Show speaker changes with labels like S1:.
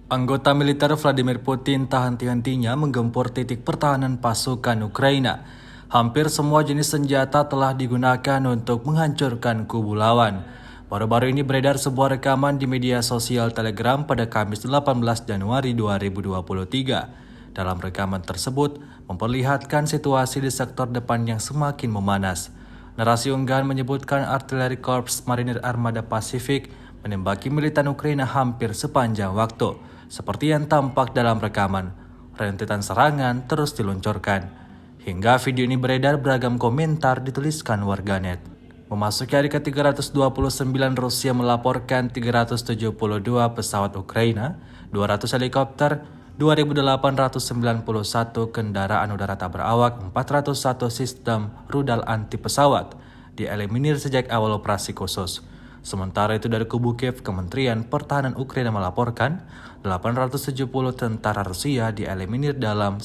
S1: Anggota militer Vladimir Putin tak henti-hentinya menggempur titik pertahanan pasukan Ukraina. Hampir semua jenis senjata telah digunakan untuk menghancurkan kubu lawan. Baru-baru ini beredar sebuah rekaman di media sosial Telegram pada Kamis 18 Januari 2023. Dalam rekaman tersebut, memperlihatkan situasi di sektor depan yang semakin memanas. Narasi unggahan menyebutkan artileri Korps Marinir Armada Pasifik menembaki militan Ukraina hampir sepanjang waktu. Seperti yang tampak dalam rekaman, rentetan serangan terus diluncurkan. Hingga video ini beredar, beragam komentar dituliskan warganet. Memasuki hari ke-329, Rusia melaporkan 372 pesawat Ukraina, 200 helikopter, 2.891 kendaraan udara tak berawak, 401 sistem rudal anti pesawat dieliminir sejak awal operasi khusus. Sementara itu dari kubu Kiev, Kementerian Pertahanan Ukraina melaporkan 870 tentara Rusia dieliminir dalam